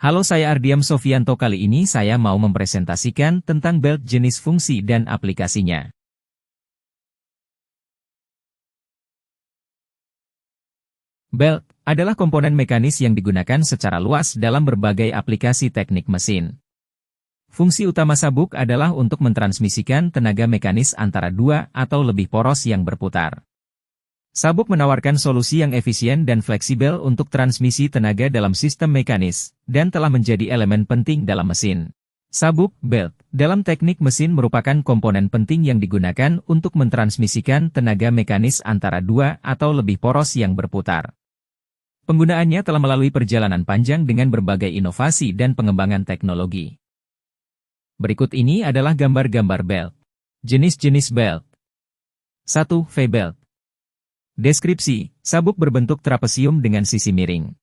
Halo, saya Ardiam Sofianto. Kali ini saya mau mempresentasikan tentang belt jenis fungsi dan aplikasinya. Belt adalah komponen mekanis yang digunakan secara luas dalam berbagai aplikasi teknik mesin. Fungsi utama sabuk adalah untuk mentransmisikan tenaga mekanis antara dua atau lebih poros yang berputar. Sabuk menawarkan solusi yang efisien dan fleksibel untuk transmisi tenaga dalam sistem mekanis, dan telah menjadi elemen penting dalam mesin. Sabuk, belt, dalam teknik mesin merupakan komponen penting yang digunakan untuk mentransmisikan tenaga mekanis antara dua atau lebih poros yang berputar. Penggunaannya telah melalui perjalanan panjang dengan berbagai inovasi dan pengembangan teknologi. Berikut ini adalah gambar-gambar belt. Jenis-jenis belt. 1. V-belt. Deskripsi, sabuk berbentuk trapesium dengan sisi miring.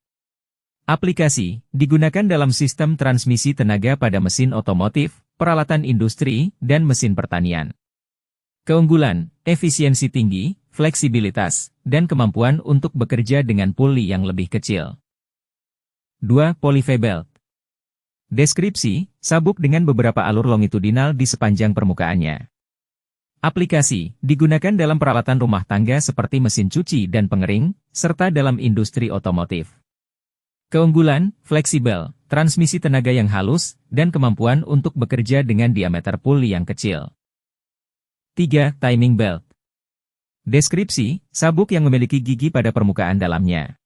Aplikasi, digunakan dalam sistem transmisi tenaga pada mesin otomotif, peralatan industri, dan mesin pertanian. Keunggulan, efisiensi tinggi, fleksibilitas, dan kemampuan untuk bekerja dengan puli yang lebih kecil. 2. Poly V-belt. Deskripsi, sabuk dengan beberapa alur longitudinal di sepanjang permukaannya. Aplikasi, digunakan dalam peralatan rumah tangga seperti mesin cuci dan pengering, serta dalam industri otomotif. Keunggulan, fleksibel, transmisi tenaga yang halus, dan kemampuan untuk bekerja dengan diameter puli yang kecil. 3. Timing belt. Deskripsi, sabuk yang memiliki gigi pada permukaan dalamnya.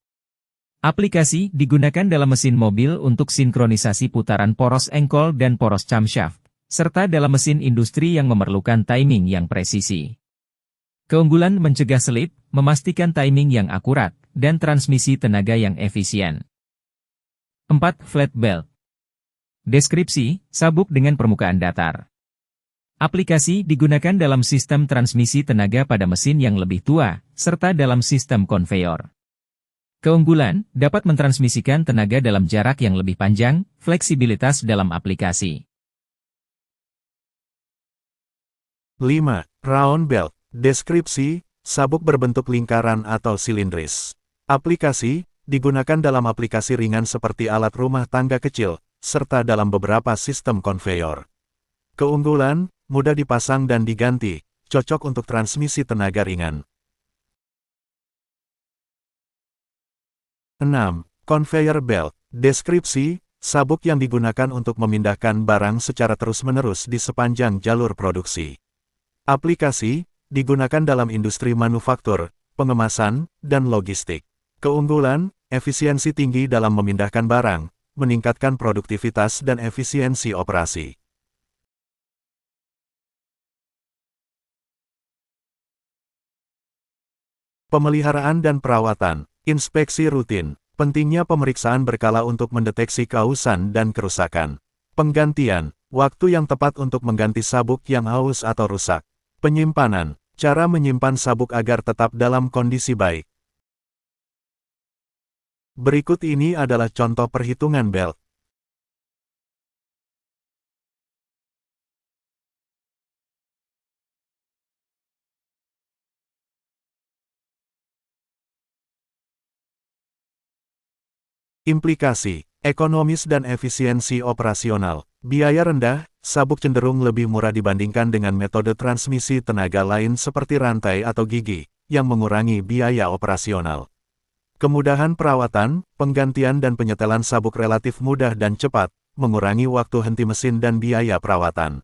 Aplikasi, digunakan dalam mesin mobil untuk sinkronisasi putaran poros engkol dan poros camshaft, serta dalam mesin industri yang memerlukan timing yang presisi. Keunggulan mencegah selip, memastikan timing yang akurat, dan transmisi tenaga yang efisien. 4. Flat belt. Deskripsi, sabuk dengan permukaan datar. Aplikasi digunakan dalam sistem transmisi tenaga pada mesin yang lebih tua, serta dalam sistem konveyor. Keunggulan, dapat mentransmisikan tenaga dalam jarak yang lebih panjang, fleksibilitas dalam aplikasi. 5. Round belt. Deskripsi, sabuk berbentuk lingkaran atau silindris. Aplikasi, digunakan dalam aplikasi ringan seperti alat rumah tangga kecil, serta dalam beberapa sistem konveyor. Keunggulan, mudah dipasang dan diganti, cocok untuk transmisi tenaga ringan. 6. Conveyor belt. Deskripsi, sabuk yang digunakan untuk memindahkan barang secara terus-menerus di sepanjang jalur produksi. Aplikasi, digunakan dalam industri manufaktur, pengemasan, dan logistik. Keunggulan, efisiensi tinggi dalam memindahkan barang, meningkatkan produktivitas dan efisiensi operasi. Pemeliharaan dan perawatan. Inspeksi rutin. Pentingnya pemeriksaan berkala untuk mendeteksi keausan dan kerusakan. Penggantian. Waktu yang tepat untuk mengganti sabuk yang aus atau rusak. Penyimpanan. Cara menyimpan sabuk agar tetap dalam kondisi baik. Berikut ini adalah contoh perhitungan belt. Implikasi, ekonomis dan efisiensi operasional. Biaya rendah, sabuk cenderung lebih murah dibandingkan dengan metode transmisi tenaga lain seperti rantai atau gigi, yang mengurangi biaya operasional. Kemudahan perawatan, penggantian dan penyetelan sabuk relatif mudah dan cepat, mengurangi waktu henti mesin dan biaya perawatan.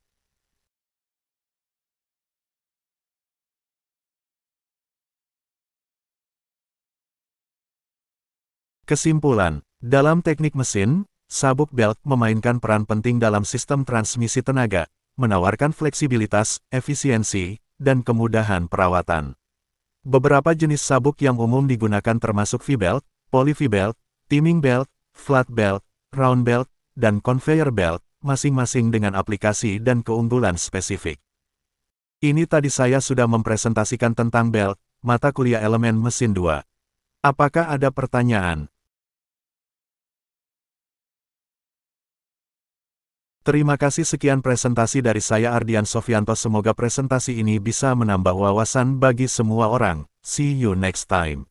Kesimpulan, dalam teknik mesin, sabuk belt memainkan peran penting dalam sistem transmisi tenaga, menawarkan fleksibilitas, efisiensi, dan kemudahan perawatan. Beberapa jenis sabuk yang umum digunakan termasuk V-belt, poly V-belt, timing belt, flat belt, round belt, dan conveyor belt, masing-masing dengan aplikasi dan keunggulan spesifik. Ini tadi saya sudah mempresentasikan tentang belt, mata kuliah elemen mesin 2. Apakah ada pertanyaan? Terima kasih, sekian presentasi dari saya Ardian Sofianto. Semoga presentasi ini bisa menambah wawasan bagi semua orang. See you next time.